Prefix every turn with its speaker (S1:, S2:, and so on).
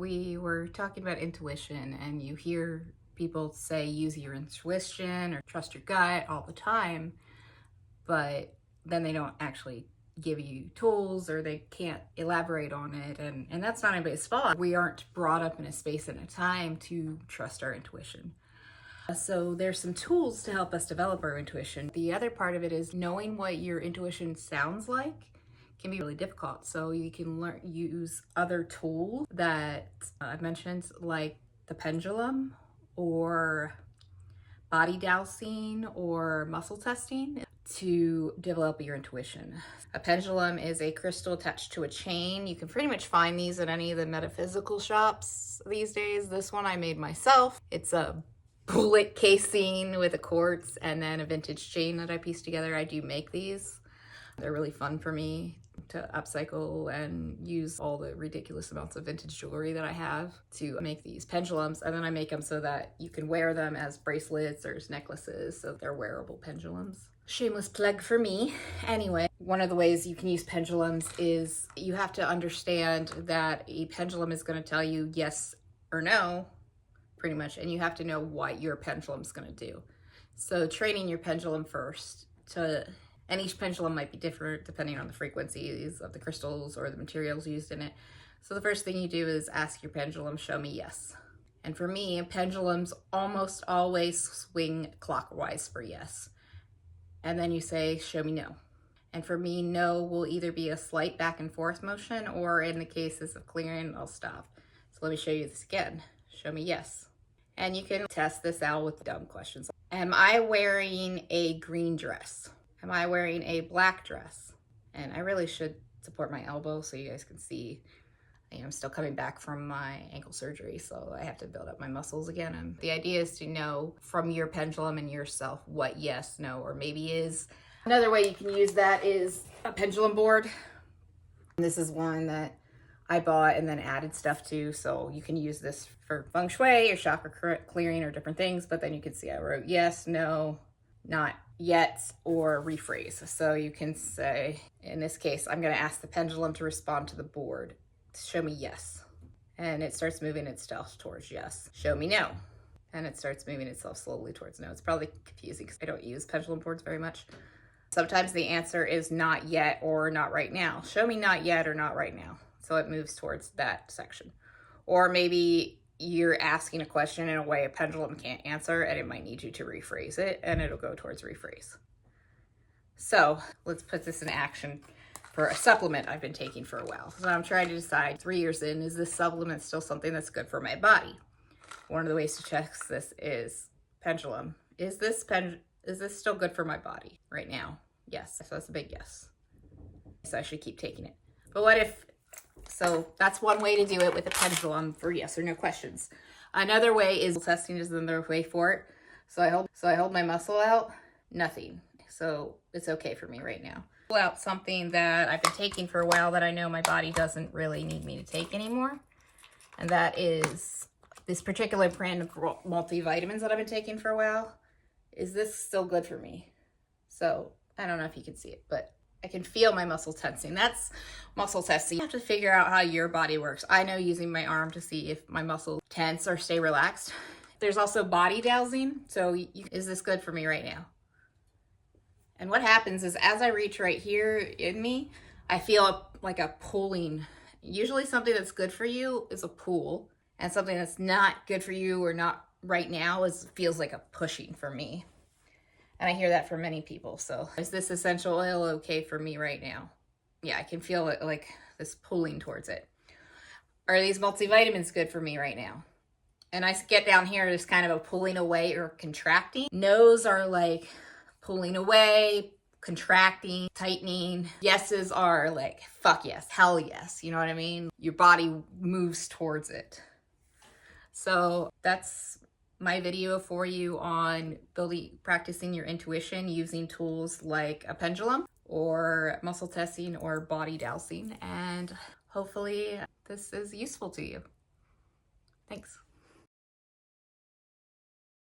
S1: We were talking about intuition, and you hear people say use your intuition or trust your gut all the time, but then they don't actually give you tools or they can't elaborate on it, and that's not anybody's fault. We aren't brought up in a space and a time to trust our intuition. So there's some tools to help us develop our intuition. The other part of it is knowing what your intuition sounds like can be really difficult. So you can use other tools that I've mentioned, like the pendulum or body dowsing or muscle testing, to develop your intuition. A pendulum is a crystal attached to a chain. You can pretty much find these at any of the metaphysical shops these days. This one I made myself. It's a bullet casing with a quartz and then a vintage chain that I pieced together. I do make these. They're really fun for me to upcycle and use all the ridiculous amounts of vintage jewelry that I have to make these pendulums. And then I make them so that you can wear them as bracelets or as necklaces, so they're wearable pendulums. Shameless plug for me. Anyway, one of the ways you can use pendulums is you have to understand that a pendulum is going to tell you yes or no, pretty much, and you have to know what your pendulum's going to do. So training your pendulum first and each pendulum might be different depending on the frequencies of the crystals or the materials used in it. So the first thing you do is ask your pendulum, show me yes. And for me, pendulums almost always swing clockwise for yes. And then you say, show me no. And for me, no will either be a slight back and forth motion, or in the cases of clearing, I'll stop. So let me show you this again. Show me yes. And you can test this out with dumb questions. Am I wearing a green dress? Am I wearing a black dress? And I really should support my elbow so you guys can see. I'm still coming back from my ankle surgery, so I have to build up my muscles again. And the idea is to know from your pendulum and yourself what yes, no, or maybe is. Another way you can use that is a pendulum board. This is one that I bought and then added stuff to, so you can use this for feng shui or chakra clearing or different things, but then you can see I wrote yes, no, not yet, or rephrase. So you can say, in this case, I'm going to ask the pendulum to respond to the board. Show me yes. And it starts moving itself towards yes. Show me no. And it starts moving itself slowly towards no. It's probably confusing because I don't use pendulum boards very much. Sometimes the answer is not yet or not right now. Show me not yet or not right now. So it moves towards that section. Or maybe you're asking a question in a way a pendulum can't answer and it might need you to rephrase it, and it'll go towards rephrase. So let's put this in action for a supplement I've been taking for a while. So I'm trying to decide, 3 years in, is this supplement still something that's good for my body? One of the ways to check this is pendulum. Is this still good for my body right now? Yes. So that's a big yes. So I should keep taking it. But what if, so that's one way to do it with a pendulum for yes or no questions. Another way is testing is another way for it. So I hold my muscle out, nothing. So it's okay for me right now. Pull out something that I've been taking for a while that I know my body doesn't really need me to take anymore. And that is this particular brand of multivitamins that I've been taking for a while. Is this still good for me? So I don't know if you can see it, but I can feel my muscle tensing. That's muscle testing. You have to figure out how your body works. I know using my arm to see if my muscles tense or stay relaxed. There's also body dowsing. So is this good for me right now? And what happens is as I reach right here in me, I feel like a pulling. Usually something that's good for you is a pull, and something that's not good for you or not right now feels like a pushing for me. And I hear that from many people. So is this essential oil okay for me right now? Yeah, I can feel it, like this pulling towards it. Are these multivitamins good for me right now? And I get down here, there's kind of a pulling away or contracting. No's are like pulling away, contracting, tightening. Yeses are like, fuck yes, hell yes. You know what I mean? Your body moves towards it. So that's my video for you on practicing your intuition using tools like a pendulum or muscle testing or body dowsing. And hopefully this is useful to you. Thanks.